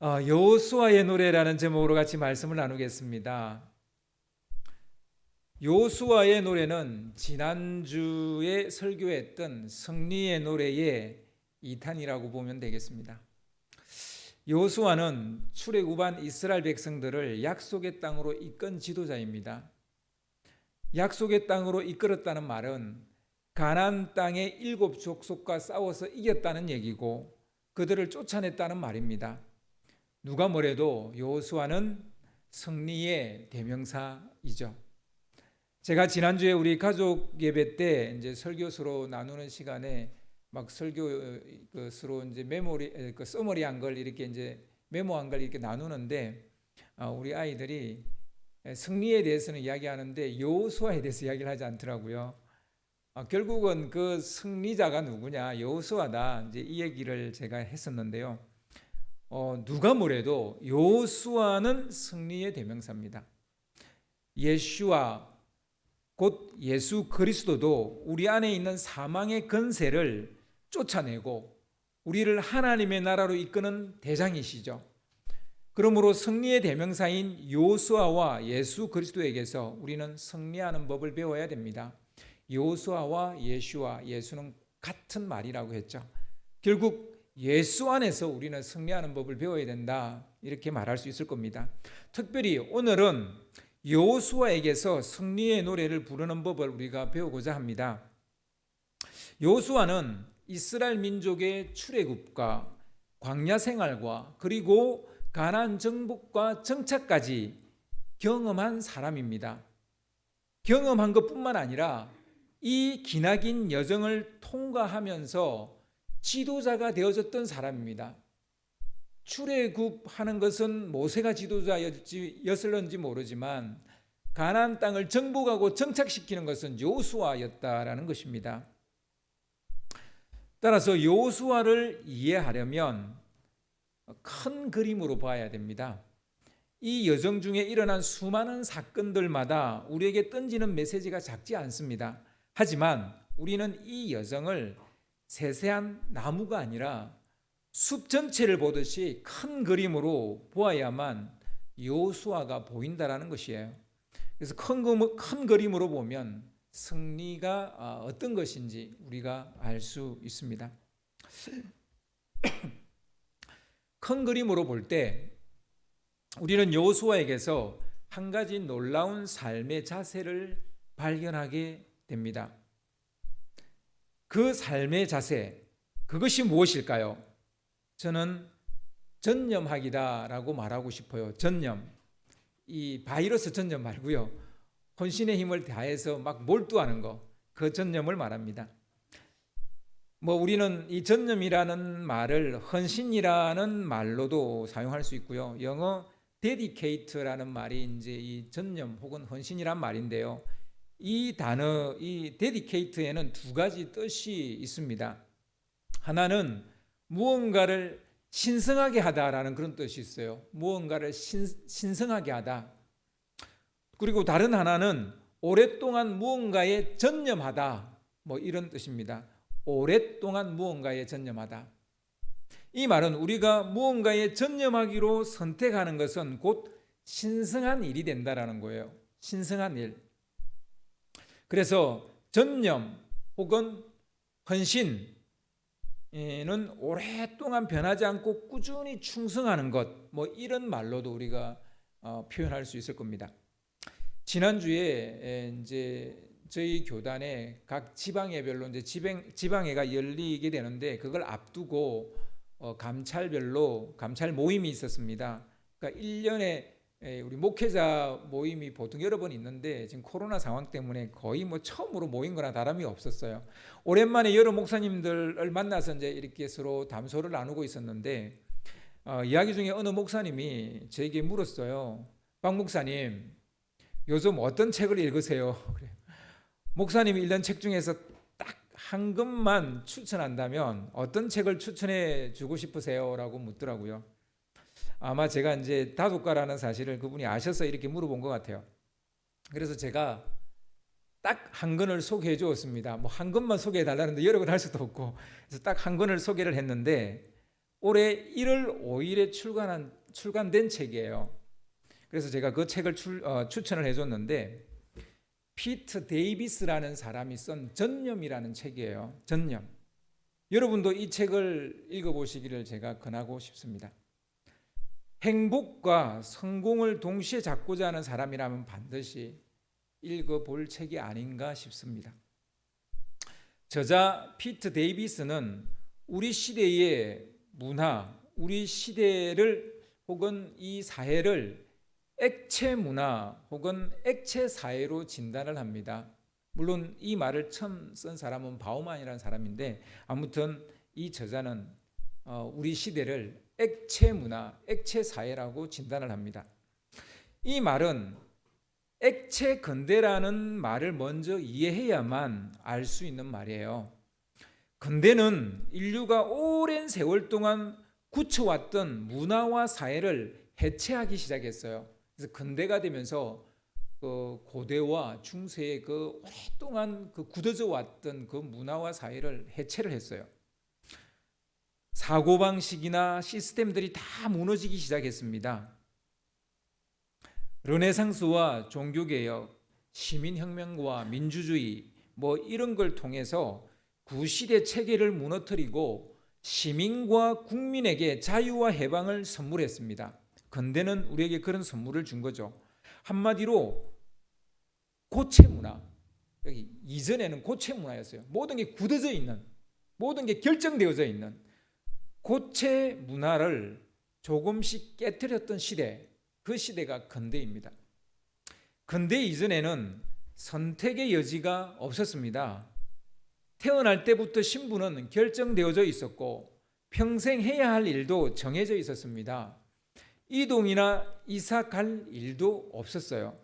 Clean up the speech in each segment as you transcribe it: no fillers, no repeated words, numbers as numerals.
여호수아의 노래라는 제목으로 같이 말씀을 나누겠습니다. 여호수아의 노래는 지난주에 설교했던 승리의 노래의 2탄이라고 보면 되겠습니다. 여호수아는 출애굽한 이스라엘 백성들을 약속의 땅으로 이끈 지도자입니다. 약속의 땅으로 이끌었다는 말은 가나안 땅의 7 족속과 싸워서 이겼다는 얘기고 그들을 쫓아냈다는 말입니다. 누가 뭐래도 여호수아는 승리의 대명사이죠. 제가 지난주에 우리 가족 예배 때 이제 설교서로 나누는 시간에 막 설교서로 이제 메모리 서머리한 걸 이렇게 이제 메모한 걸 이렇게 나누는데 우리 아이들이 승리에 대해서는 이야기하는데 여호수아에 대해서 이야기를 하지 않더라고요. 결국은 그 승리자가 누구냐, 여호수아다, 이제 이 얘기를 제가 했었는데요. 누가 뭐래도 여호수아는 승리의 대명사입니다. 예수와 곧 예수 그리스도도 우리 안에 있는 사망의 권세를 쫓아내고 우리를 하나님의 나라로 이끄는 대장이시죠. 그러므로 승리의 대명사인 여호수아와 예수 그리스도에게서 우리는 승리하는 법을 배워야 됩니다. 여호수아와 예수는 같은 말이라고 했죠. 결국 예수 안에서 우리는 승리하는 법을 배워야 된다, 이렇게 말할 수 있을 겁니다. 특별히 오늘은 여호수아에게서 승리의 노래를 부르는 법을 우리가 배우고자 합니다. 여호수아는 이스라엘 민족의 출애굽과 광야 생활과 그리고 가나안 정복과 정착까지 경험한 사람입니다. 경험한 것뿐만 아니라 이 기나긴 여정을 통과하면서 지도자가 되어졌던 사람입니다. 출애굽하는 것은 모세가 지도자였을런지 모르지만 가나안 땅을 정복하고 정착시키는 것은 여호수아였다라는 것입니다. 따라서 여호수아를 이해하려면 큰 그림으로 봐야 됩니다. 이 여정 중에 일어난 수많은 사건들마다 우리에게 던지는 메시지가 작지 않습니다. 하지만 우리는 이 여정을 세세한 나무가 아니라 숲 전체를 보듯이 큰 그림으로 보아야만 여호수아가 보인다라는 것이에요. 그래서 큰 그림으로 보면 승리가 어떤 것인지 우리가 알 수 있습니다. 큰 그림으로 볼 때 우리는 여호수아에게서 한 가지 놀라운 삶의 자세를 발견하게 됩니다. 그 삶의 자세, 그것이 무엇일까요? 저는 전념하기다라고 말하고 싶어요. 전념, 이 바이러스 전념 말고요, 혼신의 힘을 다해서 막 몰두하는 거, 그 전념을 말합니다. 우리는 이 전념이라는 말을 헌신이라는 말로도 사용할 수 있고요. 영어 dedicate라는 말이 이제 이 전념 혹은 헌신이란 말인데요. 이 단어, 이 dedicate에는 2가지 뜻이 있습니다. 하나는 무언가를 신성하게 하다라는 그런 뜻이 있어요. 무언가를 신성하게 하다. 그리고 다른 하나는 오랫동안 무언가에 전념하다, 이런 뜻입니다. 오랫동안 무언가에 전념하다. 이 말은 우리가 무언가에 전념하기로 선택하는 것은 곧 신성한 일이 된다라는 거예요. 신성한 일. 그래서 전념 혹은 헌신은 오랫동안 변하지 않고 꾸준히 충성하는 것, 이런 말로도 우리가 표현할 수 있을 겁니다. 지난주에 이제 저희 교단에 각 지방회별로 이제 지방회가 열리게 되는데 그걸 앞두고 감찰별로 감찰 모임이 있었습니다. 그러니까 1년에 우리 목회자 모임이 보통 여러 번 있는데 지금 코로나 상황 때문에 거의 처음으로 모인 거나 다름이 없었어요. 오랜만에 여러 목사님들을 만나서 이제 이렇게 서로 담소를 나누고 있었는데 이야기 중에 어느 목사님이 저에게 물었어요. 박 목사님, 요즘 어떤 책을 읽으세요? 목사님이 읽는 책 중에서 딱 한 권만 추천한다면 어떤 책을 추천해 주고 싶으세요? 라고 묻더라고요. 아마 제가 이제 다독가라는 사실을 그분이 아셔서 이렇게 물어본 것 같아요. 그래서 제가 딱 한 권을 소개해 주었습니다. 한 권만 소개해 달라는데 여러 권 할 수도 없고, 그래서 딱 한 권을 소개를 했는데 올해 1월 5일에 출간된 책이에요. 그래서 제가 그 책을 추천을 해줬는데, 피트 데이비스라는 사람이 쓴 전념이라는 책이에요. 전념. 여러분도 이 책을 읽어보시기를 제가 권하고 싶습니다. 행복과 성공을 동시에 잡고자 하는 사람이라면 반드시 읽어볼 책이 아닌가 싶습니다. 저자 피트 데이비스는 우리 시대의 문화, 우리 시대를 혹은 이 사회를 액체 문화 혹은 액체 사회로 진단을 합니다. 물론 이 말을 처음 쓴 사람은 바우만이라는 사람인데, 아무튼 이 저자는 우리 시대를 액체 문화, 액체 사회라고 진단을 합니다. 이 말은 액체 근대라는 말을 먼저 이해해야만 알 수 있는 말이에요. 근대는 인류가 오랜 세월 동안 굳혀왔던 문화와 사회를 해체하기 시작했어요. 그래서 근대가 되면서 고대와 중세의 오랫동안 굳어져 왔던 그 문화와 사회를 해체를 했어요. 사고방식이나 시스템들이 다 무너지기 시작했습니다. 르네상스와 종교개혁, 시민혁명과 민주주의 이런 걸 통해서 구시대 체계를 무너뜨리고 시민과 국민에게 자유와 해방을 선물했습니다. 근대는 우리에게 그런 선물을 준 거죠. 한마디로 고체 문화, 여기 이전에는 고체 문화였어요. 모든 게 굳어져 있는, 모든 게 결정되어져 있는 고체 문화를 조금씩 깨뜨렸던 시대, 그 시대가 근대입니다. 근대 이전에는 선택의 여지가 없었습니다. 태어날 때부터 신분은 결정되어져 있었고 평생 해야 할 일도 정해져 있었습니다. 이동이나 이사 갈 일도 없었어요.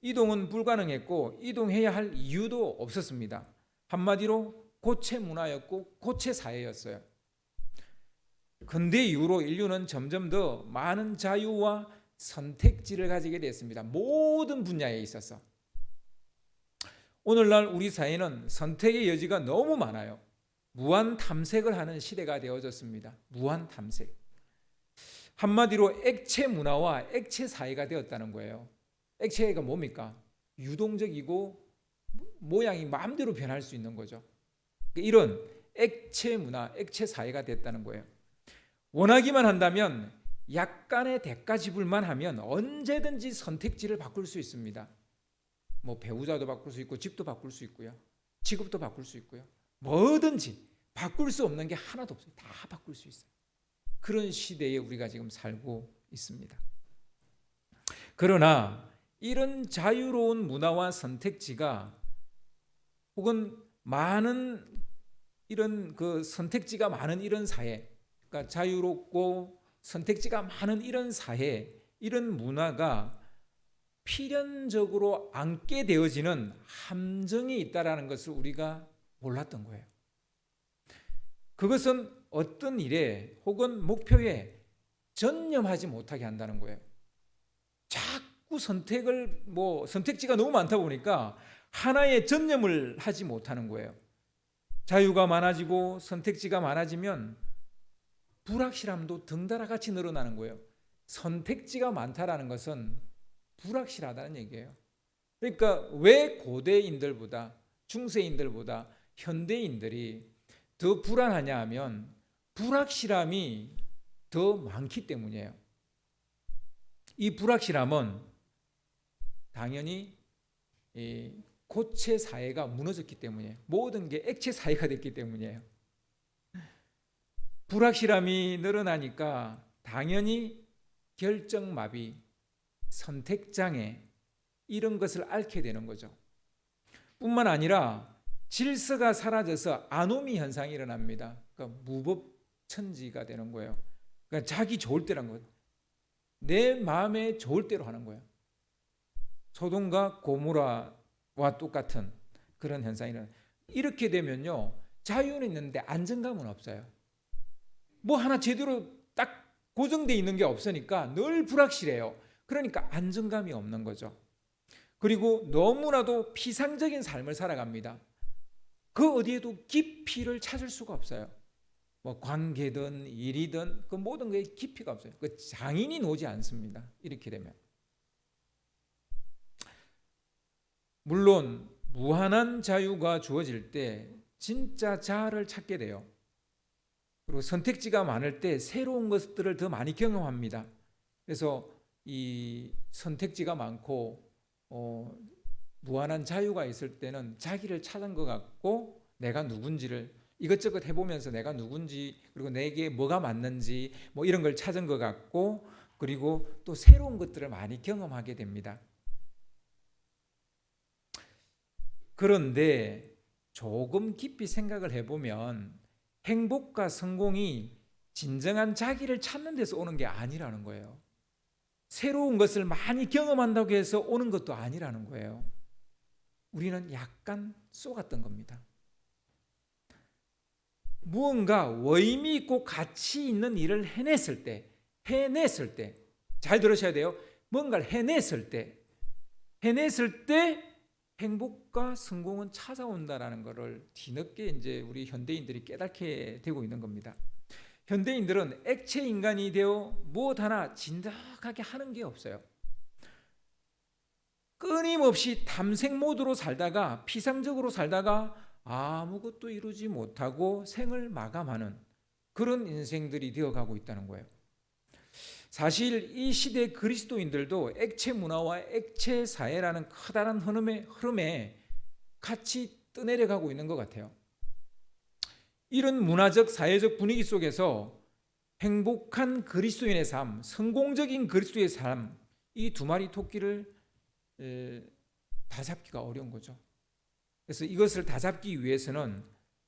이동은 불가능했고 이동해야 할 이유도 없었습니다. 한마디로 고체 문화였고 고체 사회였어요. 근대 이후로 인류는 점점 더 많은 자유와 선택지를 가지게 됐습니다. 모든 분야에 있어서. 오늘날 우리 사회는 선택의 여지가 너무 많아요. 무한 탐색을 하는 시대가 되어졌습니다. 무한 탐색. 한마디로 액체 문화와 액체 사회가 되었다는 거예요. 액체가 뭡니까? 유동적이고 모양이 마음대로 변할 수 있는 거죠. 이런 액체 문화, 액체 사회가 됐다는 거예요. 원하기만 한다면, 약간의 대가 지불만 하면 언제든지 선택지를 바꿀 수 있습니다. 배우자도 바꿀 수 있고 집도 바꿀 수 있고요. 직업도 바꿀 수 있고요. 뭐든지 바꿀 수 없는 게 하나도 없어요. 다 바꿀 수 있어요. 그런 시대에 우리가 지금 살고 있습니다. 그러나 이런 자유로운 문화와 선택지가 혹은 많은 이런 선택지가 많은 이런 사회, 그러니까 자유롭고 선택지가 많은 이런 사회, 이런 문화가 필연적으로 앉게 되어지는 함정이 있다라는 것을 우리가 몰랐던 거예요. 그것은 어떤 일에 혹은 목표에 전념하지 못하게 한다는 거예요. 자꾸 선택지가 너무 많다 보니까 하나에 전념을 하지 못하는 거예요. 자유가 많아지고 선택지가 많아지면 불확실함도 덩달아 같이 늘어나는 거예요. 선택지가 많다라는 것은 불확실하다는 얘기예요. 그러니까 왜 고대인들보다 중세인들보다 현대인들이 더 불안하냐 하면 불확실함이 더 많기 때문이에요. 이 불확실함은 당연히 고체 사회가 무너졌기 때문이에요. 모든 게 액체 사회가 됐기 때문이에요. 불확실함이 늘어나니까 당연히 결정마비, 선택장애 이런 것을 앓게 되는 거죠. 뿐만 아니라 질서가 사라져서 아노미 현상이 일어납니다. 그러니까 무법천지가 되는 거예요. 그러니까 자기 좋을 때란 거예요. 내 마음에 좋을 대로 하는 거예요. 소돔과 고모라와 똑같은 그런 현상이 일어나요. 이렇게 되면요, 자유는 있는데 안정감은 없어요. 하나 제대로 딱 고정되어 있는 게 없으니까 늘 불확실해요. 그러니까 안정감이 없는 거죠. 그리고 너무나도 피상적인 삶을 살아갑니다. 그 어디에도 깊이를 찾을 수가 없어요. 뭐 관계든 일이든 그 모든 것에 깊이가 없어요. 그 장인이 오지 않습니다. 이렇게 되면. 물론 무한한 자유가 주어질 때 진짜 자아를 찾게 돼요. 그리고 선택지가 많을 때 새로운 것들을 더 많이 경험합니다. 그래서 이 선택지가 많고 무한한 자유가 있을 때는 자기를 찾은 것 같고 내가 누군지를 이것저것 해보면서 내가 누군지 그리고 내게 뭐가 맞는지 뭐 이런 걸 찾은 것 같고 그리고 또 새로운 것들을 많이 경험하게 됩니다. 그런데 조금 깊이 생각을 해보면 행복과 성공이 진정한 자기를 찾는 데서 오는 게 아니라는 거예요. 새로운 것을 많이 경험한다고 해서 오는 것도 아니라는 거예요. 우리는 약간 속았던 겁니다. 무언가 의미 있고 가치 있는 일을 해냈을 때, 잘 들으셔야 돼요. 뭔가를 해냈을 때 행복과 성공은 찾아온다라는 것을 뒤늦게 이제 우리 현대인들이 깨닫게 되고 있는 겁니다. 현대인들은 액체 인간이 되어 무엇 하나 진득하게 하는 게 없어요. 끊임없이 탐색 모드로 살다가 피상적으로 살다가 아무것도 이루지 못하고 생을 마감하는 그런 인생들이 되어가고 있다는 거예요. 사실 이 시대 그리스도인들도 액체 문화와 액체 사회라는 커다란 흐름에 같이 떠내려가고 있는 것 같아요. 이런 문화적 사회적 분위기 속에서 행복한 그리스도인의 삶, 성공적인 그리스도의 삶, 이 두 마리 토끼를 다 잡기가 어려운 거죠. 그래서 이것을 다 잡기 위해서는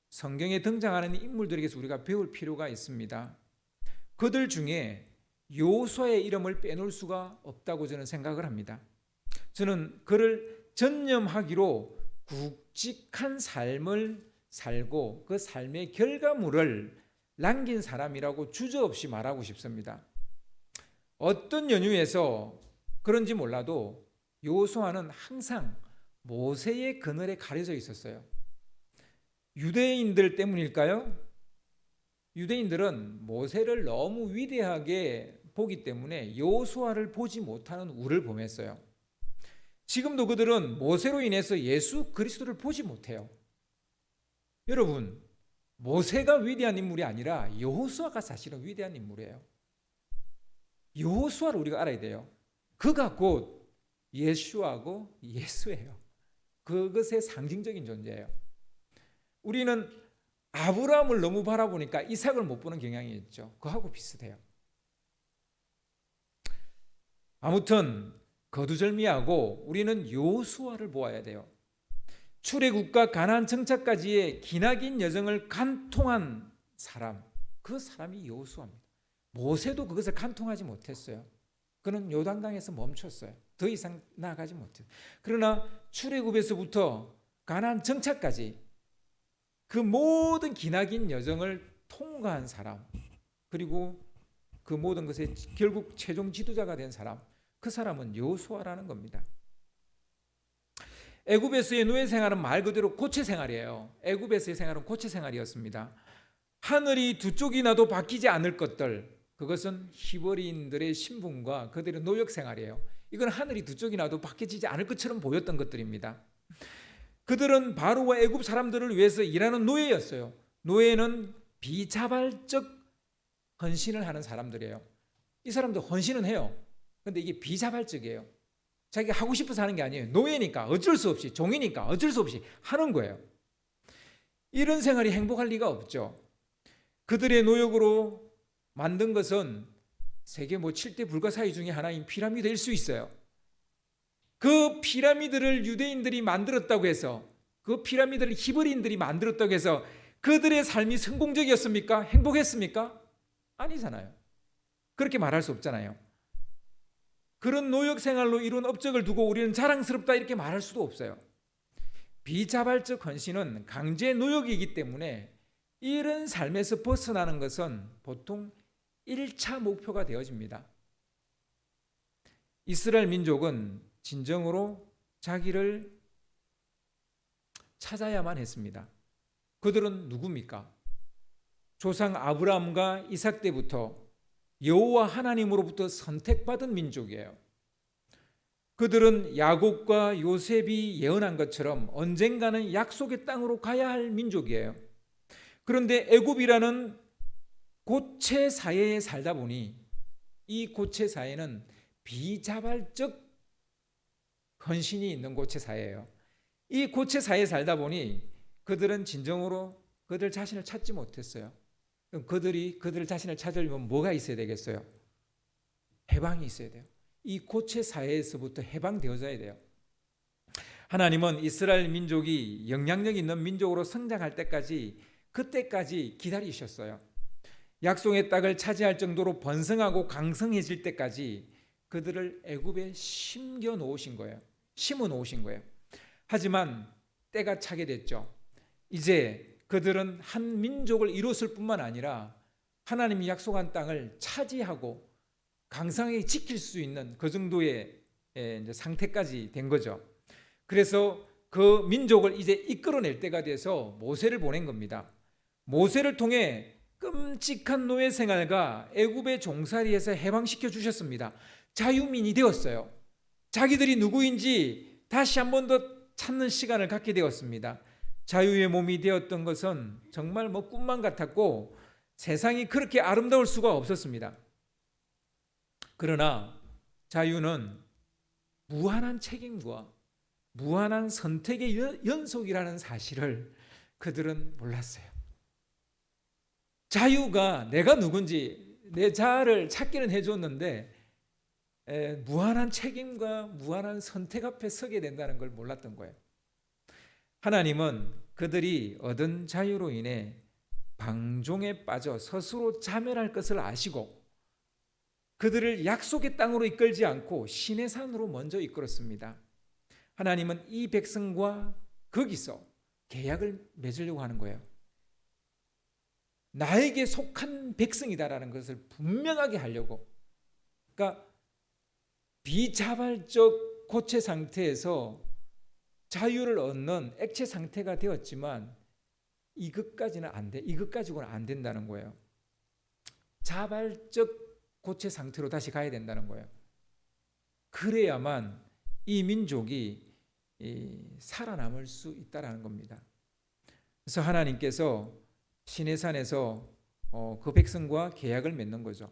성경에 등장하는 인물들에게서 우리가 배울 필요가 있습니다. 그들 중에 요수아의 이름을 빼놓을 수가 없다고 저는 생각을 합니다. 저는 그를 전념하기로 굵직한 삶을 살고 그 삶의 결과물을 남긴 사람이라고 주저없이 말하고 싶습니다. 어떤 연유에서 그런지 몰라도 요수아는 항상 모세의 그늘에 가려져 있었어요. 유대인들 때문일까요? 유대인들은 모세를 너무 위대하게 보기 때문에 여호수아를 보지 못하는 우를 범했어요. 지금도 그들은 모세로 인해서 예수 그리스도를 보지 못해요. 여러분, 모세가 위대한 인물이 아니라 여호수아가 사실은 위대한 인물이에요. 여호수아를 우리가 알아야 돼요. 그가 곧 예수하고 예수예요. 그것의 상징적인 존재예요. 우리는 아브라함을 너무 바라보니까 이삭을 못 보는 경향이 있죠. 그하고 비슷해요. 아무튼 거두절미하고 우리는 여호수아를 보아야 돼요. 출애굽과 가나안 정착까지의 기나긴 여정을 간통한 사람, 그 사람이 여호수아입니다. 모세도 그것을 간통하지 못했어요. 그는 요단강에서 멈췄어요. 더 이상 나아가지 못했어요. 그러나 출애굽에서부터 가나안 정착까지 그 모든 기나긴 여정을 통과한 사람, 그리고 그 모든 것의 결국 최종 지도자가 된 사람, 그 사람은 여호수아라는 겁니다. 애굽에서의 노예 생활은 말 그대로 고체 생활이에요. 애굽에서의 생활은 고체 생활이었습니다. 하늘이 두 쪽이 나도 바뀌지 않을 것들, 그것은 히브리인들의 신분과 그들의 노역 생활이에요. 이건 하늘이 두 쪽이 나도 바뀌지 않을 것처럼 보였던 것들입니다. 그들은 바로와 애굽 사람들을 위해서 일하는 노예였어요. 노예는 비자발적 헌신을 하는 사람들이에요. 이 사람도 헌신은 해요. 근데 이게 비자발적이에요. 자기가 하고 싶어서 하는 게 아니에요. 노예니까 어쩔 수 없이, 종이니까 어쩔 수 없이 하는 거예요. 이런 생활이 행복할 리가 없죠. 그들의 노역으로 만든 것은 세계 7대 불가사의 중에 하나인 피라미드일 수 있어요. 그 피라미드를 유대인들이 만들었다고 해서, 그 피라미드를 히브리인들이 만들었다고 해서 그들의 삶이 성공적이었습니까? 행복했습니까? 아니잖아요. 그렇게 말할 수 없잖아요. 그런 노역 생활로 이룬 업적을 두고 우리는 자랑스럽다 이렇게 말할 수도 없어요. 비자발적 헌신은 강제 노역이기 때문에 이런 삶에서 벗어나는 것은 보통 1차 목표가 되어집니다. 이스라엘 민족은 진정으로 자기를 찾아야만 했습니다. 그들은 누굽니까? 조상 아브라함과 이삭 때부터 여호와 하나님으로부터 선택받은 민족이에요. 그들은 야곱과 요셉이 예언한 것처럼 언젠가는 약속의 땅으로 가야 할 민족이에요. 그런데 애굽이라는 고체 사회에 살다 보니 이 고체 사회는 비자발적 헌신이 있는 고체 사회예요. 이 고체 사회에 살다 보니 그들은 진정으로 그들 자신을 찾지 못했어요. 그럼 그들 자신을 찾으려면 뭐가 있어야 되겠어요? 해방이 있어야 돼요. 이 고체 사회에서부터 해방되어져야 돼요. 하나님은 이스라엘 민족이 영향력 있는 민족으로 성장할 때까지, 그때까지 기다리셨어요. 약속의 땅을 차지할 정도로 번성하고 강성해질 때까지 그들을 애굽에 심겨 놓으신 거예요. 심어 놓으신 거예요. 하지만 때가 차게 됐죠. 이제 그들은 한 민족을 이뤘을 뿐만 아니라 하나님이 약속한 땅을 차지하고 강성하게 지킬 수 있는 그 정도의 상태까지 된 거죠. 그래서 그 민족을 이제 이끌어낼 때가 돼서 모세를 보낸 겁니다. 모세를 통해 끔찍한 노예 생활과 애굽의 종살이에서 해방시켜 주셨습니다. 자유민이 되었어요. 자기들이 누구인지 다시 한 번 더 찾는 시간을 갖게 되었습니다. 자유의 몸이 되었던 것은 정말 꿈만 같았고 세상이 그렇게 아름다울 수가 없었습니다. 그러나 자유는 무한한 책임과 무한한 선택의 연속이라는 사실을 그들은 몰랐어요. 자유가 내가 누군지 내 자아를 찾기는 해줬는데 무한한 책임과 무한한 선택 앞에 서게 된다는 걸 몰랐던 거예요. 하나님은 그들이 얻은 자유로 인해 방종에 빠져 스스로 자멸할 것을 아시고 그들을 약속의 땅으로 이끌지 않고 시내 산으로 먼저 이끌었습니다. 하나님은 이 백성과 거기서 계약을 맺으려고 하는 거예요. 나에게 속한 백성이다라는 것을 분명하게 하려고. 그러니까 비자발적 고체 상태에서 자유를 얻는 액체 상태가 되었지만 이것까지는 안 돼. 이것 가지고는 안 된다는 거예요. 자발적 고체 상태로 다시 가야 된다는 거예요. 그래야만 이 민족이 살아남을 수 있다라는 겁니다. 그래서 하나님께서 시내산에서 그 백성과 계약을 맺는 거죠.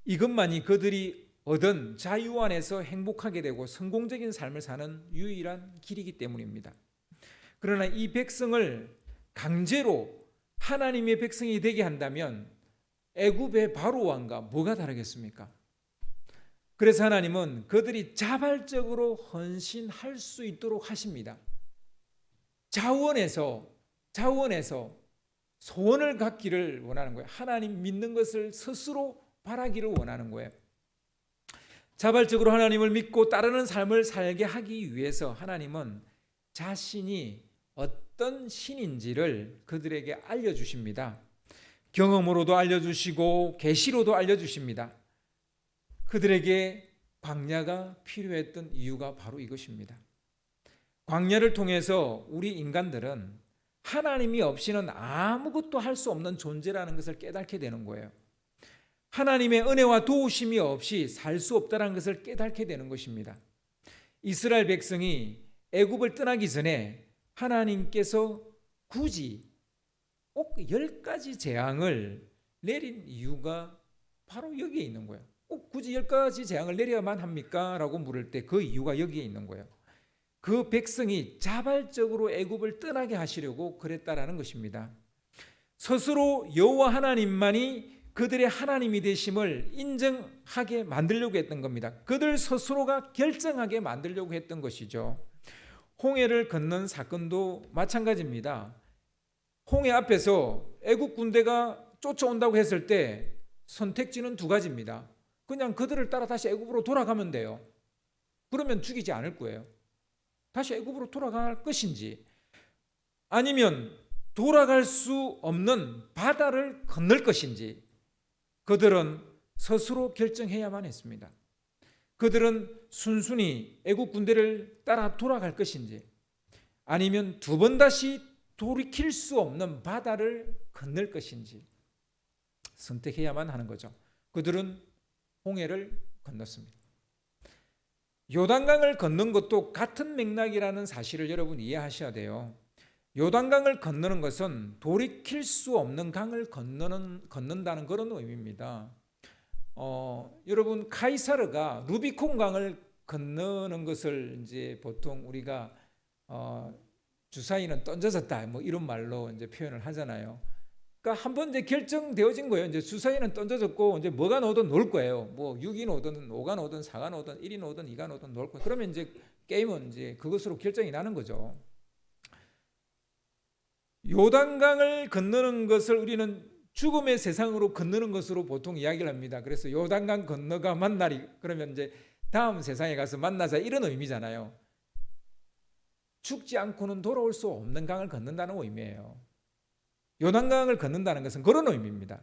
이것만이 그들이 얻은 자유 안에서 행복하게 되고 성공적인 삶을 사는 유일한 길이기 때문입니다. 그러나 이 백성을 강제로 하나님의 백성이 되게 한다면 애굽의 바로 왕과 뭐가 다르겠습니까? 그래서 하나님은 그들이 자발적으로 헌신할 수 있도록 하십니다. 자원에서 소원을 갖기를 원하는 거예요. 하나님 믿는 것을 스스로 바라기를 원하는 거예요. 자발적으로 하나님을 믿고 따르는 삶을 살게 하기 위해서 하나님은 자신이 어떤 신인지를 그들에게 알려주십니다. 경험으로도 알려주시고 계시로도 알려주십니다. 그들에게 광야가 필요했던 이유가 바로 이것입니다. 광야를 통해서 우리 인간들은 하나님이 없이는 아무것도 할 수 없는 존재라는 것을 깨닫게 되는 거예요. 하나님의 은혜와 도우심이 없이 살 수 없다는 것을 깨닫게 되는 것입니다. 이스라엘 백성이 애굽을 떠나기 전에 하나님께서 굳이 꼭 10가지 재앙을 내린 이유가 바로 여기에 있는 거예요. 꼭 굳이 10가지 재앙을 내려야만 합니까? 라고 물을 때 그 이유가 여기에 있는 거예요. 그 백성이 자발적으로 애굽을 떠나게 하시려고 그랬다라는 것입니다. 스스로 여호와 하나님만이 그들의 하나님이 되심을 인정하게 만들려고 했던 겁니다. 그들 스스로가 결정하게 만들려고 했던 것이죠. 홍해를 건넌 사건도 마찬가지입니다. 홍해 앞에서 애국 군대가 쫓아온다고 했을 때 선택지는 2가지입니다. 그냥 그들을 따라 다시 애굽으로 돌아가면 돼요. 그러면 죽이지 않을 거예요. 다시 애굽으로 돌아갈 것인지 아니면 돌아갈 수 없는 바다를 건널 것인지 그들은 스스로 결정해야만 했습니다. 그들은 순순히 애국 군대를 따라 돌아갈 것인지 아니면 2번 다시 돌이킬 수 없는 바다를 건널 것인지 선택해야만 하는 거죠. 그들은 홍해를 건넜습니다. 요단강을 건넌 것도 같은 맥락이라는 사실을 여러분 이해하셔야 돼요. 요단강을 건너는 것은 돌이킬 수 없는 강을 건넌다는 그런 의미입니다. 여러분 카이사르가 루비콘 강을 건너는 것을 이제 보통 우리가 주사위는 던져졌다 뭐 이런 말로 이제 표현을 하잖아요. 그러니까 한번 이제 결정되어진 거예요. 이제 주사위는 던져졌고 이제 뭐가 나오든 놀 거예요. 뭐 6이 나오든 5가 나오든 4가 나오든 1이 나오든 2가 나오든 놀 거예요. 그러면 이제 게임은 이제 그것으로 결정이 나는 거죠. 요단강을 건너는 것을 우리는 죽음의 세상으로 건너는 것으로 보통 이야기를 합니다. 그래서 요단강 건너가 만나리 그러면 이제 다음 세상에 가서 만나자 이런 의미잖아요. 죽지 않고는 돌아올 수 없는 강을 건넌다는 의미예요. 요단강을 건넌다는 것은 그런 의미입니다.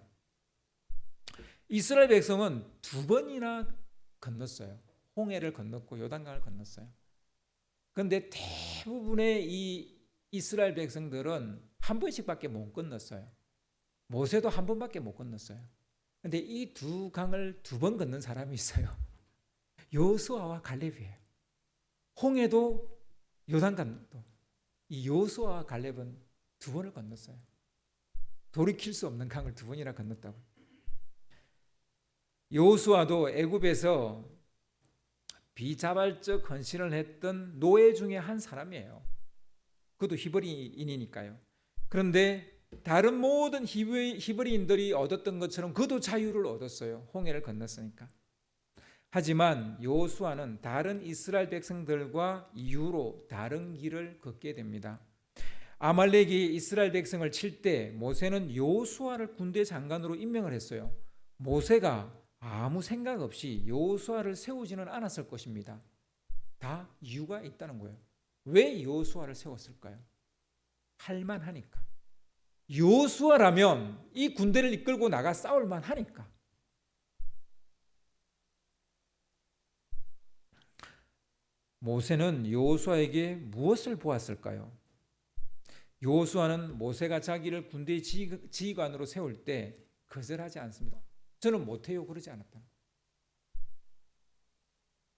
이스라엘 백성은 2번이나 건넜어요. 홍해를 건넜고 요단강을 건넜어요. 그런데 대부분의 이 이스라엘 백성들은 한 번씩밖에 못 건넜어요. 모세도 한 번밖에 못 건넜어요. 그런데 이 2강을 2번 건넌 사람이 있어요. 여호수아와 갈렙이에요. 홍해도 요단강도 이 여호수아와 갈렙은 2번을 건넜어요. 돌이킬 수 없는 강을 2번이나 건넜다고. 여호수아도 애굽에서 비자발적 헌신을 했던 노예 중에 한 사람이에요. 그것도 히브리인이니까요. 그런데 다른 모든 히브리인들이 얻었던 것처럼 그도 자유를 얻었어요. 홍해를 건넜으니까. 하지만 여호수아는 다른 이스라엘 백성들과 이유로 다른 길을 걷게 됩니다. 아말렉이 이스라엘 백성을 칠 때 모세는 여호수아를 군대 장관으로 임명을 했어요. 모세가 아무 생각 없이 여호수아를 세우지는 않았을 것입니다. 다 이유가 있다는 거예요. 왜 여호수아를 세웠을까요? 할만하니까. 여호수아라면 이 군대를 이끌고 나가 싸울 만하니까. 모세는 여호수아에게 무엇을 보았을까요? 여호수아는 모세가 자기를 군대 지휘관으로 세울 때 거절하지 않습니다. 저는 못해요 그러지 않았다.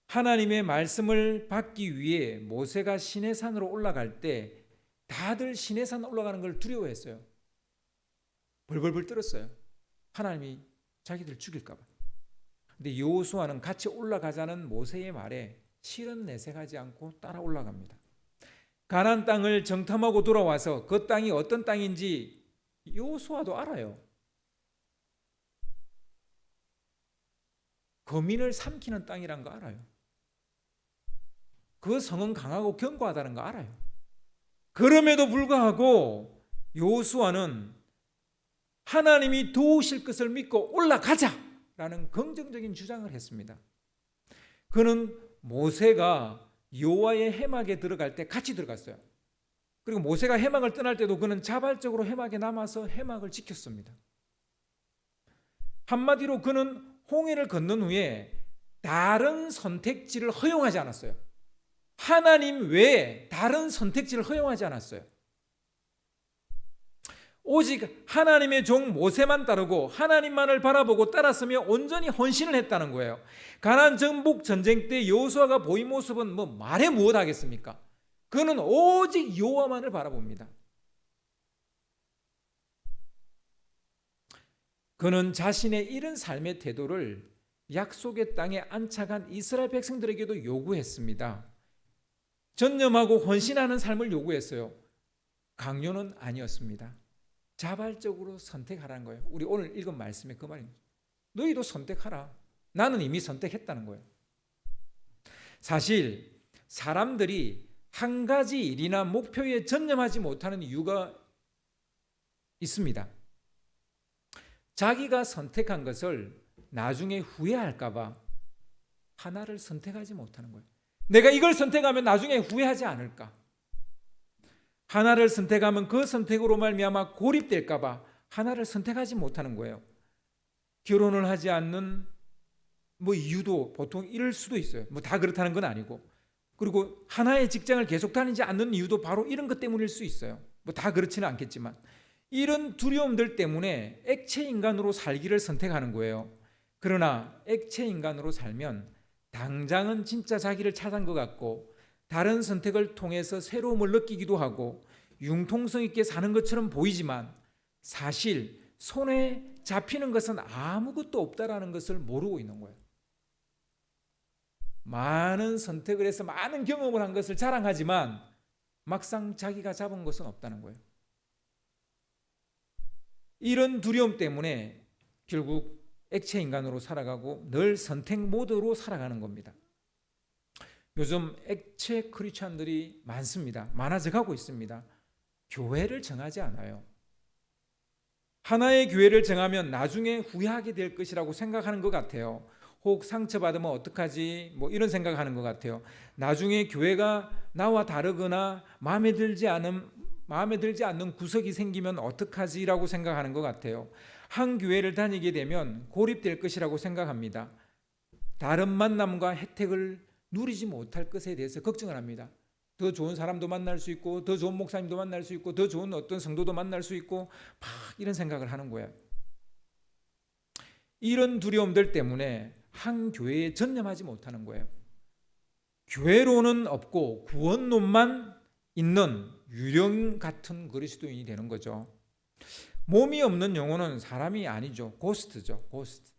하나님의 말씀을 받기 위해 모세가 시내산으로 올라갈 때 다들 시내산 올라가는 걸 두려워했어요. 벌벌벌 떨었어요. 하나님이 자기들 죽일까 봐. 근데 여호수아는 같이 올라가자는 모세의 말에 실은 내색하지 않고 따라 올라갑니다. 가나안 땅을 정탐하고 돌아와서 그 땅이 어떤 땅인지 여호수아도 알아요. 거민을 삼키는 땅이란 거 알아요. 그 성은 강하고 견고하다는 거 알아요. 그럼에도 불구하고 여호수아는 하나님이 도우실 것을 믿고 올라가자라는 긍정적인 주장을 했습니다. 그는 모세가 여호와의 회막에 들어갈 때 같이 들어갔어요. 그리고 모세가 회막을 떠날 때도 그는 자발적으로 회막에 남아서 회막을 지켰습니다. 한마디로 그는 홍해를 건넌 후에 다른 선택지를 허용하지 않았어요. 하나님 외에 다른 선택지를 허용하지 않았어요. 오직 하나님의 종 모세만 따르고 하나님만을 바라보고 따랐으며 온전히 헌신을 했다는 거예요. 가나안 정복 전쟁 때 여호수아가 보인 모습은 뭐 말해 무엇하겠습니까? 그는 오직 여호와만을 바라봅니다. 그는 자신의 이런 삶의 태도를 약속의 땅에 안착한 이스라엘 백성들에게도 요구했습니다. 전념하고 헌신하는 삶을 요구했어요. 강요는 아니었습니다. 자발적으로 선택하라는 거예요. 우리 오늘 읽은 말씀에 그 말입니다. 너희도 선택하라. 나는 이미 선택했다는 거예요. 사실 사람들이 한 가지 일이나 목표에 전념하지 못하는 이유가 있습니다. 자기가 선택한 것을 나중에 후회할까 봐 하나를 선택하지 못하는 거예요. 내가 이걸 선택하면 나중에 후회하지 않을까? 하나를 선택하면 그 선택으로 말미암아 고립될까 봐 하나를 선택하지 못하는 거예요. 결혼을 하지 않는 이유도 보통 이럴 수도 있어요. 다 그렇다는 건 아니고. 그리고 하나의 직장을 계속 다니지 않는 이유도 바로 이런 것 때문일 수 있어요. 다 그렇지는 않겠지만 이런 두려움들 때문에 액체 인간으로 살기를 선택하는 거예요. 그러나 액체 인간으로 살면 당장은 진짜 자기를 찾은 것 같고 다른 선택을 통해서 새로움을 느끼기도 하고 융통성 있게 사는 것처럼 보이지만 사실 손에 잡히는 것은 아무것도 없다라는 것을 모르고 있는 거예요. 많은 선택을 해서 많은 경험을 한 것을 자랑하지만 막상 자기가 잡은 것은 없다는 거예요. 이런 두려움 때문에 결국 액체 인간으로 살아가고 늘 선택 모드로 살아가는 겁니다. 요즘 액체 크리스찬들이 많아져가고 있습니다. 교회를 정하지 않아요. 하나의 교회를 정하면 나중에 후회하게 될 것이라고 생각하는 것 같아요. 혹 상처받으면 어떡하지? 이런 생각하는 것 같아요. 나중에 교회가 나와 다르거나 마음에 들지 않는 구석이 생기면 어떡하지라고 생각하는 것 같아요. 한 교회를 다니게 되면 고립될 것이라고 생각합니다. 다른 만남과 혜택을 누리지 못할 것에 대해서 걱정을 합니다. 더 좋은 사람도 만날 수 있고 더 좋은 목사님도 만날 수 있고 더 좋은 어떤 성도도 만날 수 있고 막 이런 생각을 하는 거예요. 이런 두려움들 때문에 한 교회에 전념하지 못하는 거예요. 교회론은 없고 구원론만 있는 유령 같은 그리스도인이 되는 거죠. 몸이 없는 영혼은 사람이 아니죠. 고스트죠. 고스트.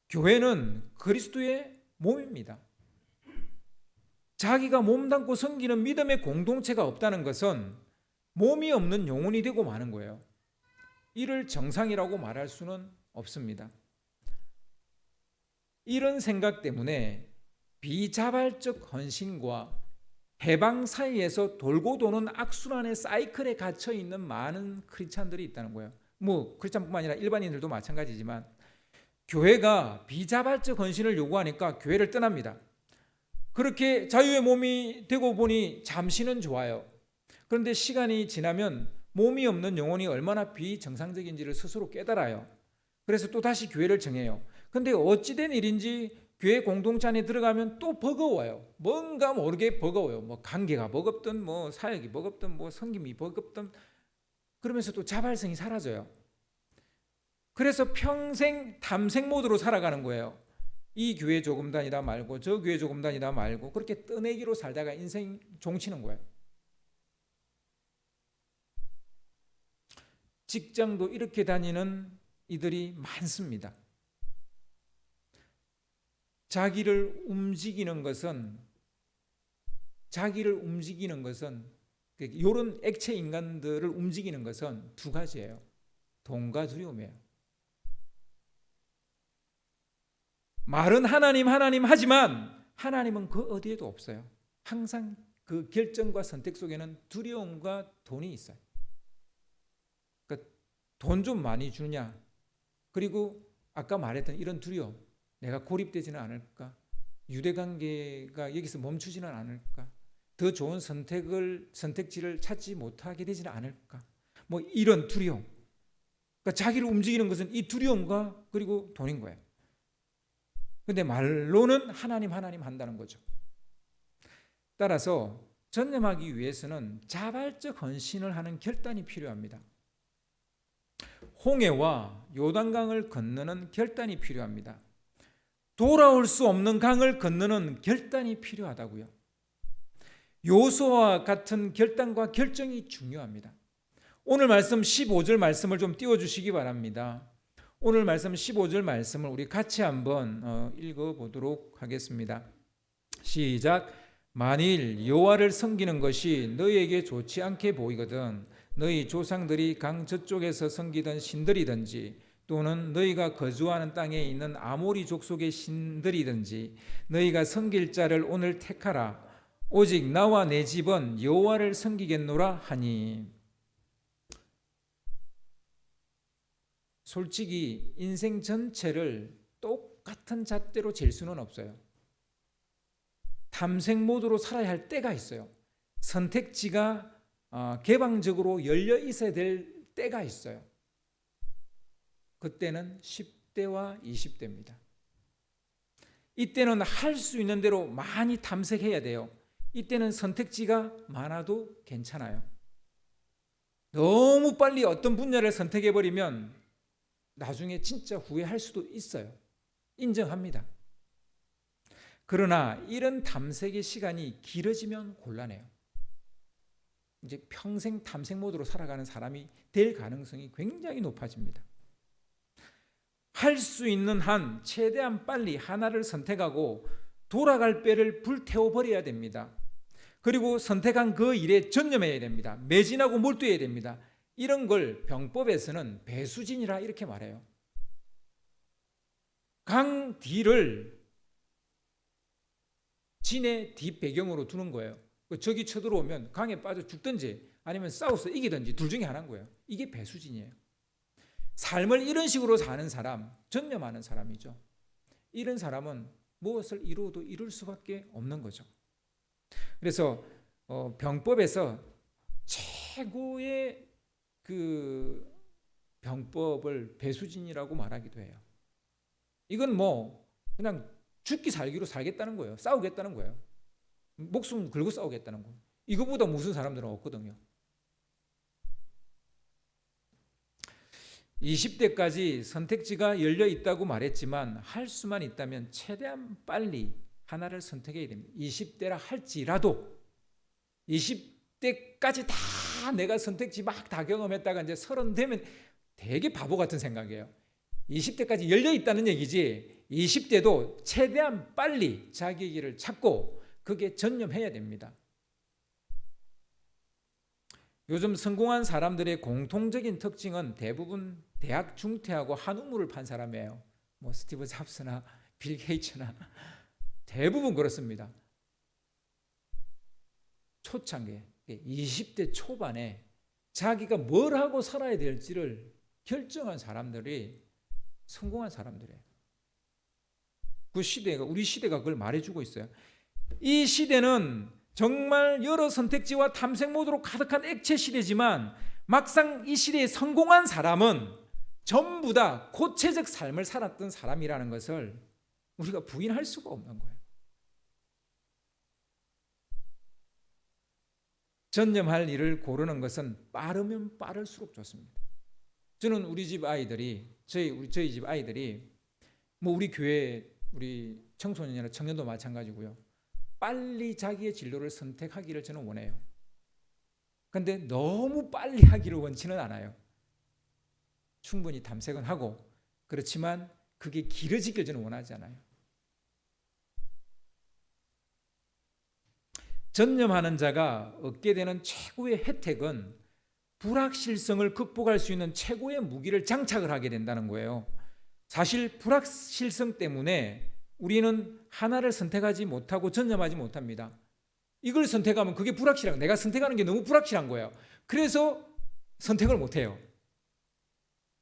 교회는 그리스도의 몸입니다. 자기가 몸담고 섬기는 믿음의 공동체가 없다는 것은 몸이 없는 영혼이 되고 마는 거예요. 이를 정상이라고 말할 수는 없습니다. 이런 생각 때문에 비자발적 헌신과 해방 사이에서 돌고 도는 악순환의 사이클에 갇혀 있는 많은 크리스찬들이 있다는 거예요. 크리스찬뿐만 아니라 일반인들도 마찬가지지만 교회가 비자발적 헌신을 요구하니까 교회를 떠납니다. 그렇게 자유의 몸이 되고 보니 잠시는 좋아요. 그런데 시간이 지나면 몸이 없는 영혼이 얼마나 비정상적인지를 스스로 깨달아요. 그래서 또 다시 교회를 정해요. 근데 어찌된 일인지 교회 공동체 안에 들어가면 또 버거워요. 뭔가 모르게 버거워요. 관계가 버겁든 사역이 버겁든 섬김이 버겁든 그러면서 또 자발성이 사라져요. 그래서 평생 탐색 모드로 살아가는 거예요. 이 교회 조금 다니다 말고 저 교회 조금 다니다 말고 그렇게 떠내기로 살다가 인생 종치는 거예요. 직장도 이렇게 다니는 이들이 많습니다. 자기를 움직이는 것은 이런 액체 인간들을 움직이는 것은 두 가지예요. 돈과 두려움이에요. 말은 하나님 하지만 하나님은 그 어디에도 없어요. 항상 그 결정과 선택 속에는 두려움과 돈이 있어요. 그러니까 돈 좀 많이 주냐, 그리고 아까 말했던 이런 두려움, 내가 고립되지는 않을까, 유대관계가 여기서 멈추지는 않을까, 더 좋은 선택지를 찾지 못하게 되지는 않을까, 이런 두려움. 그러니까 자기를 움직이는 것은 이 두려움과 그리고 돈인 거예요. 근데 말로는 하나님 한다는 거죠. 따라서 전념하기 위해서는 자발적 헌신을 하는 결단이 필요합니다. 홍해와 요단강을 건너는 결단이 필요합니다. 돌아올 수 없는 강을 건너는 결단이 필요하다고요. 요수아와 같은 결단과 결정이 중요합니다. 오늘 말씀 15절 말씀을 좀 띄워주시기 바랍니다. 오늘 말씀 15절 말씀을 우리 같이 한번 읽어보도록 하겠습니다. 시작. 만일 여호와를 섬기는 것이 너희에게 좋지 않게 보이거든 너희 조상들이 강 저쪽에서 섬기던 신들이든지 또는 너희가 거주하는 땅에 있는 아모리 족속의 신들이든지 너희가 섬길 자를 오늘 택하라. 오직 나와 내 집은 여호와를 섬기겠노라 하니. 솔직히 인생 전체를 똑같은 잣대로 잴 수는 없어요. 탐색 모드로 살아야 할 때가 있어요. 선택지가 개방적으로 열려 있어야 될 때가 있어요. 그때는 10대와 20대입니다. 이때는 할 수 있는 대로 많이 탐색해야 돼요. 이때는 선택지가 많아도 괜찮아요. 너무 빨리 어떤 분야를 선택해버리면 나중에 진짜 후회할 수도 있어요. 인정합니다. 그러나 이런 탐색의 시간이 길어지면 곤란해요. 이제 평생 탐색 모드로 살아가는 사람이 될 가능성이 굉장히 높아집니다. 할 수 있는 한 최대한 빨리 하나를 선택하고 돌아갈 배를 불태워 버려야 됩니다. 그리고 선택한 그 일에 전념해야 됩니다. 매진하고 몰두해야 됩니다. 이런 걸 병법에서는 배수진이라 이렇게 말해요. 강 뒤를 진의 뒷배경으로 두는 거예요. 적이 쳐들어오면 강에 빠져 죽든지 아니면 싸워서 이기든지 둘 중에 하나인 거예요. 이게 배수진이에요. 삶을 이런 식으로 사는 사람, 전념하는 사람이죠. 이런 사람은 무엇을 이루어도 이룰 수밖에 없는 거죠. 그래서 병법에서 최고의 그 병법을 배수진이라고 말하기도 해요. 이건 뭐 그냥 죽기 살기로 살겠다는 거예요. 싸우겠다는 거예요. 목숨 걸고 싸우겠다는 거. 이거보다 무슨 사람들은 없거든요. 20대까지 선택지가 열려 있다고 말했지만 할 수만 있다면 최대한 빨리 하나를 선택해야 됩니다. 20대라 할지라도 20대까지 다 내가 선택지 막 다 경험했다가 이제 30 되면 되게 바보 같은 생각이에요. 20대까지 열려 있다는 얘기지 20대도 최대한 빨리 자기 길을 찾고 그게 전념해야 됩니다. 요즘 성공한 사람들의 공통적인 특징은 대부분 대학 중퇴하고 한우물을 판 사람이에요. 뭐 스티브 잡스나 빌 게이츠나 대부분 그렇습니다. 초창기에 20대 초반에 자기가 뭘 하고 살아야 될지를 결정한 사람들이 성공한 사람들이에요. 그 시대가 우리 시대가 그걸 말해주고 있어요. 이 시대는 정말 여러 선택지와 탐색 모드로 가득한 액체 시대지만 막상 이 시대에 성공한 사람은 전부 다 고체적 삶을 살았던 사람이라는 것을 우리가 부인할 수가 없는 거예요. 전념할 일을 고르는 것은 빠르면 빠를수록 좋습니다. 저는 우리 집 아이들이 저희 집 아이들이 뭐 우리 교회 우리 청소년이나 청년도 마찬가지고요. 빨리 자기의 진로를 선택하기를 저는 원해요. 그런데 너무 빨리 하기를 원치는 않아요. 충분히 탐색은 하고 그렇지만 그게 길어지길 저는 원하지 않아요. 전념하는 자가 얻게 되는 최고의 혜택은 불확실성을 극복할 수 있는 최고의 무기를 장착을 하게 된다는 거예요. 사실 불확실성 때문에 우리는 하나를 선택하지 못하고 전념하지 못합니다. 이걸 선택하면 그게 불확실한 거예요. 내가 선택하는 게 너무 불확실한 거예요. 그래서 선택을 못해요.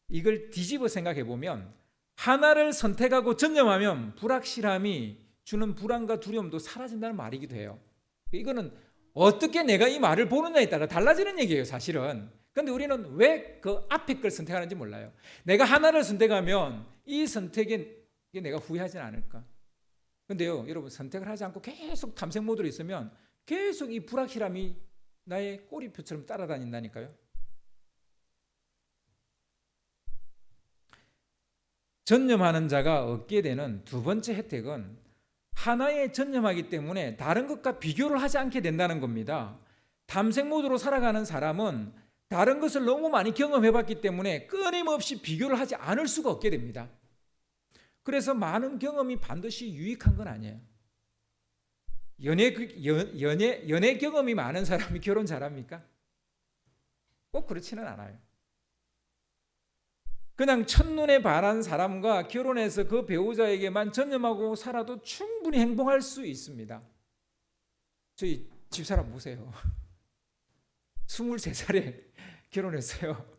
이걸 뒤집어 생각해 보면 하나를 선택하고 전념하면 불확실함이 주는 불안과 두려움도 사라진다는 말이기도 해요. 이거는 어떻게 내가 이 말을 보느냐에 따라 달라지는 얘기예요, 사실은. 그런데 우리는 왜 그 앞에 걸 선택하는지 몰라요. 내가 하나를 선택하면 이 선택에 내가 후회하진 않을까. 그런데요, 여러분 선택을 하지 않고 계속 탐색 모드로 있으면 계속 이 불확실함이 나의 꼬리표처럼 따라다닌다니까요. 전념하는 자가 얻게 되는 두 번째 혜택은 하나에 전념하기 때문에 다른 것과 비교를 하지 않게 된다는 겁니다. 탐색 모드로 살아가는 사람은 다른 것을 너무 많이 경험해봤기 때문에 끊임없이 비교를 하지 않을 수가 없게 됩니다. 그래서 많은 경험이 반드시 유익한 건 아니에요. 연애 경험이 많은 사람이 결혼 잘합니까? 꼭 그렇지는 않아요. 그냥 첫눈에 반한 사람과 결혼해서 그 배우자에게만 전념하고 살아도 충분히 행복할 수 있습니다. 저희 집사람 보세요. 23살에 결혼했어요.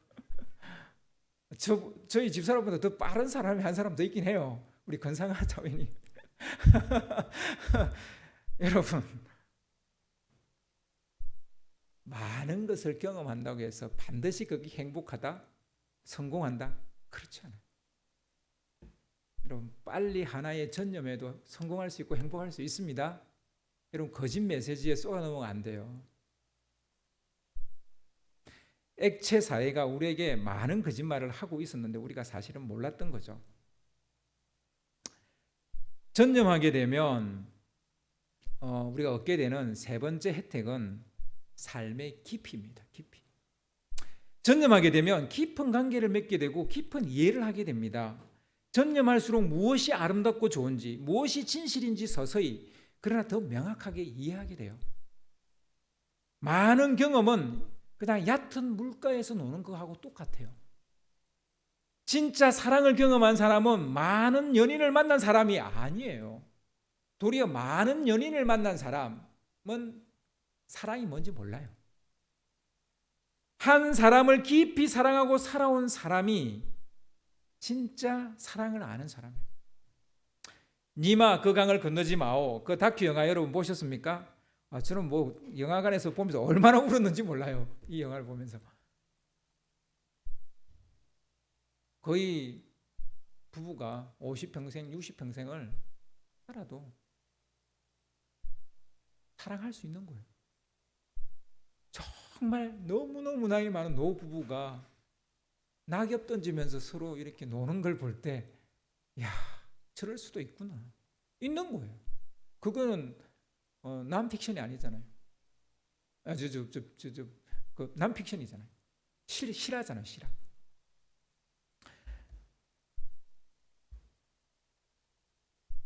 저희 집사람보다 더 빠른 사람이 한 사람 더 있긴 해요. 우리 건상아 자매님. 여러분, 많은 것을 경험한다고 해서 반드시 그게 행복하다? 성공한다? 그렇지 않아요. 여러분, 빨리 하나에 전념해도 성공할 수 있고 행복할 수 있습니다. 여러분, 거짓 메시지에 쏘아 넘어가면 안 돼요. 액체 사회가 우리에게 많은 거짓말을 하고 있었는데 우리가 사실은 몰랐던 거죠. 전념하게 되면 우리가 얻게 되는 세 번째 혜택은 삶의 깊이입니다. 깊이. 전념하게 되면 깊은 관계를 맺게 되고 깊은 이해를 하게 됩니다. 전념할수록 무엇이 아름답고 좋은지, 무엇이 진실인지 서서히 그러나 더 명확하게 이해하게 돼요. 많은 경험은 그냥 얕은 물가에서 노는 거하고 똑같아요. 진짜 사랑을 경험한 사람은 많은 연인을 만난 사람이 아니에요. 도리어 많은 연인을 만난 사람은 사랑이 뭔지 몰라요. 한 사람을 깊이 사랑하고 살아온 사람이 진짜 사랑을 아는 사람이에요. 니마 그 강을 건너지 마오. 그 다큐 영화 여러분 보셨습니까? 저는 영화관에서 보면서 얼마나 울었는지 몰라요. 이 영화를 보면서. 거의 부부가 50평생, 60평생을 살아도 사랑할 수 있는 거예요. 정말 너무너무 나이 많은 노부부가 낙엽 던지면서 서로 이렇게 노는 걸 볼 때, 야, 저럴 수도 있구나. 있는 거예요. 그거는 남픽션이 아니잖아요. 그 남픽션이잖아요. 실화잖아요, 실화.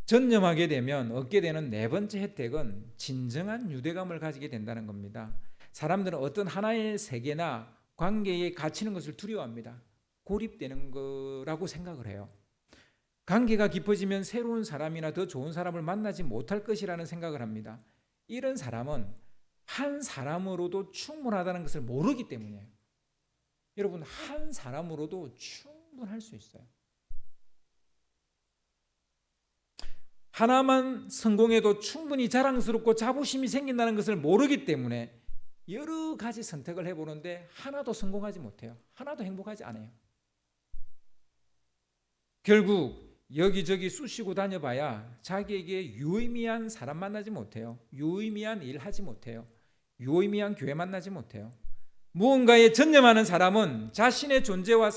전념하게 되면 얻게 되는 네 번째 혜택은 진정한 유대감을 가지게 된다는 겁니다. 사람들은 어떤 하나의 세계나 관계에 갇히는 것을 두려워합니다. 고립되는 거라고 생각을 해요. 관계가 깊어지면 새로운 사람이나 더 좋은 사람을 만나지 못할 것이라는 생각을 합니다. 이런 사람은 한 사람으로도 충분하다는 것을 모르기 때문이에요. 여러분, 한 사람으로도 충분할 수 있어요. 하나만 성공해도 충분히 자랑스럽고 자부심이 생긴다는 것을 모르기 때문에 여러 가지 선택을 해보는데 하나도 성공하지 못해요. 하나도 행복하지 않아요. 결국 여기저기 쑤시고 다녀봐야 자기에게 유의미한 사람 만나지 못해요. 유의미한 일 하지 못해요. 유의미한 교회 만나지 못해요. 무언가에 전념하는 사람은 자신의 존재와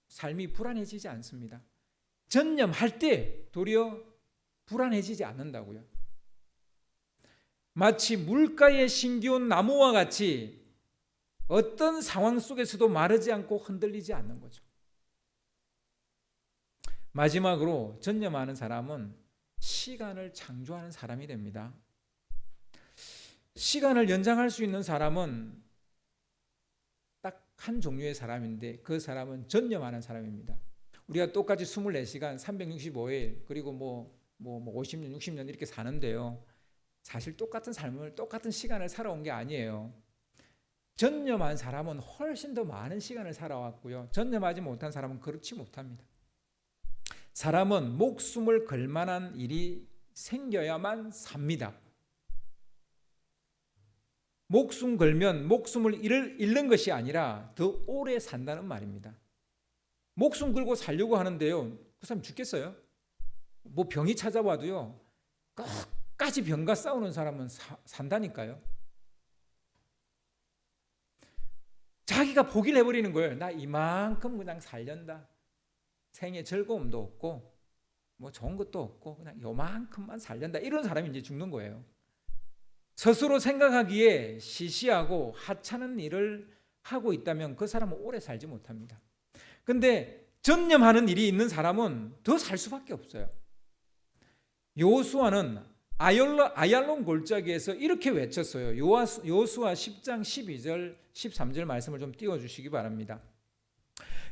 삶이 불안해지지 않습니다. 전념할 때 도리어 불안해지지 않는다고요. 마치 물가에 심기운 나무와 같이 어떤 상황 속에서도 마르지 않고 흔들리지 않는 거죠. 마지막으로 전념하는 사람은 시간을 창조하는 사람이 됩니다. 시간을 연장할 수 있는 사람은 딱 한 종류의 사람인데 그 사람은 전념하는 사람입니다. 우리가 똑같이 24시간 365일 그리고 50년 60년 이렇게 사는데요. 사실 똑같은 삶을 똑같은 시간을 살아온 게 아니에요. 전념한 사람은 훨씬 더 많은 시간을 살아왔고요. 전념하지 못한 사람은 그렇지 못합니다. 사람은 목숨을 걸 만한 일이 생겨야만 삽니다. 목숨 걸면 목숨을 잃는 것이 아니라 더 오래 산다는 말입니다. 목숨 걸고 살려고 하는데요. 그 사람 죽겠어요? 병이 찾아와도요. 끝까지 병과 싸우는 사람은 산다니까요. 자기가 포기를 해버리는 거예요. 나 이만큼 그냥 살련다. 생에 즐거움도 없고 좋은 것도 없고 그냥 요만큼만 살련다. 이런 사람이 이제 죽는 거예요. 스스로 생각하기에 시시하고 하찮은 일을 하고 있다면 그 사람은 오래 살지 못합니다. 근데 전념하는 일이 있는 사람은 더 살 수밖에 없어요. 여호수아는 아얄론 골짜기에서 이렇게 외쳤어요. 여호수아 10장 12절 13절 말씀을 좀 띄워주시기 바랍니다.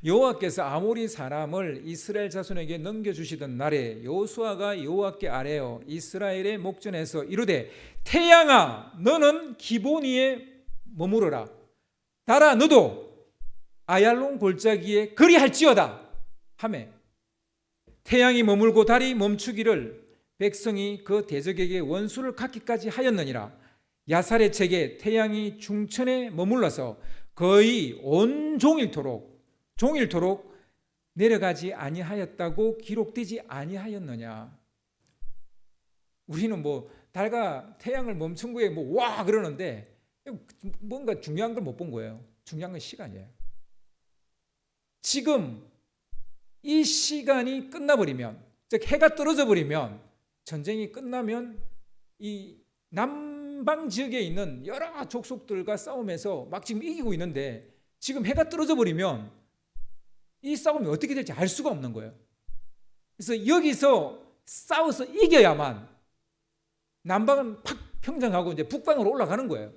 여호와께서 아모리 사람을 이스라엘 자손에게 넘겨주시던 날에 여호수아가 여호와께 아뢰어 이스라엘의 목전에서 이르되 태양아 너는 기본위에 머무르라. 달아 너도 아얄론 골짜기에 그리할지어다 하매 태양이 머물고 달이 멈추기를 백성이 그 대적에게 원수를 갚기까지 하였느니라. 야살의 책에 태양이 중천에 머물러서 거의 온 종일토록 내려가지 아니하였다고 기록되지 아니하였느냐. 우리는 달과 태양을 멈춘 거에 와 그러는데 뭔가 중요한 걸 못 본 거예요. 중요한 건 시간이에요. 지금 이 시간이 끝나버리면, 즉 해가 떨어져 버리면, 전쟁이 끝나면 이 남방 지역에 있는 여러 족속들과 싸우면서 막 지금 이기고 있는데, 지금 해가 떨어져 버리면 이 싸움이 어떻게 될지 알 수가 없는 거예요. 그래서 여기서 싸워서 이겨야만 남방은 팍 평정하고 이제 북방으로 올라가는 거예요.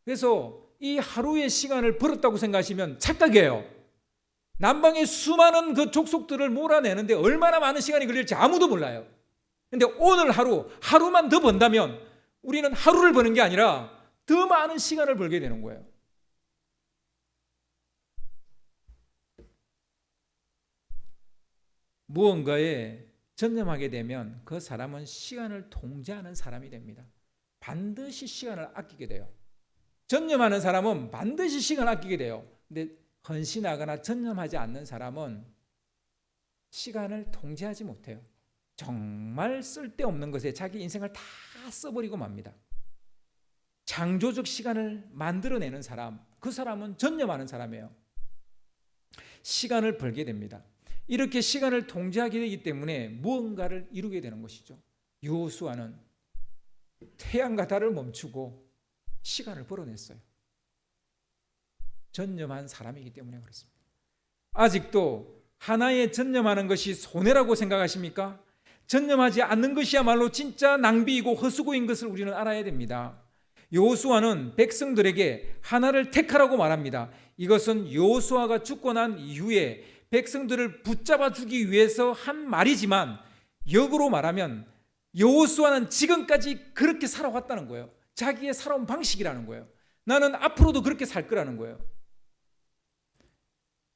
그래서 이 하루의 시간을 벌었다고 생각하시면 착각이에요. 남방의 수많은 그 족속들을 몰아내는데 얼마나 많은 시간이 걸릴지 아무도 몰라요. 근데 오늘 하루만 더 번다면 우리는 하루를 버는 게 아니라 더 많은 시간을 벌게 되는 거예요. 무언가에 전념하게 되면 그 사람은 시간을 통제하는 사람이 됩니다. 반드시 시간을 아끼게 돼요. 전념하는 사람은 반드시 시간을 아끼게 돼요. 근데 헌신하거나 전념하지 않는 사람은 시간을 통제하지 못해요. 정말 쓸데없는 것에 자기 인생을 다 써버리고 맙니다. 창조적 시간을 만들어내는 사람, 그 사람은 전념하는 사람이에요. 시간을 벌게 됩니다. 이렇게 시간을 통제하게 되기 때문에 무언가를 이루게 되는 것이죠. 여호수아는 태양과 달을 멈추고 시간을 벌어냈어요. 전념한 사람이기 때문에 그렇습니다. 아직도 하나에 전념하는 것이 손해라고 생각하십니까? 전념하지 않는 것이야말로 진짜 낭비이고 헛수고인 것을 우리는 알아야 됩니다. 여호수아는 백성들에게 하나를 택하라고 말합니다. 이것은 여호수아가 죽고 난 이후에 백성들을 붙잡아 주기 위해서 한 말이지만, 역으로 말하면 여호수아는 지금까지 그렇게 살아왔다는 거예요. 자기의 살아온 방식이라는 거예요. 나는 앞으로도 그렇게 살 거라는 거예요.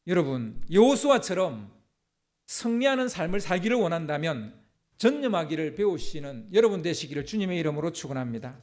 여러분, 여호수아처럼 승리하는 삶을 살기를 원한다면 전념하기를 배우시는 여러분 되시기를 주님의 이름으로 축원합니다.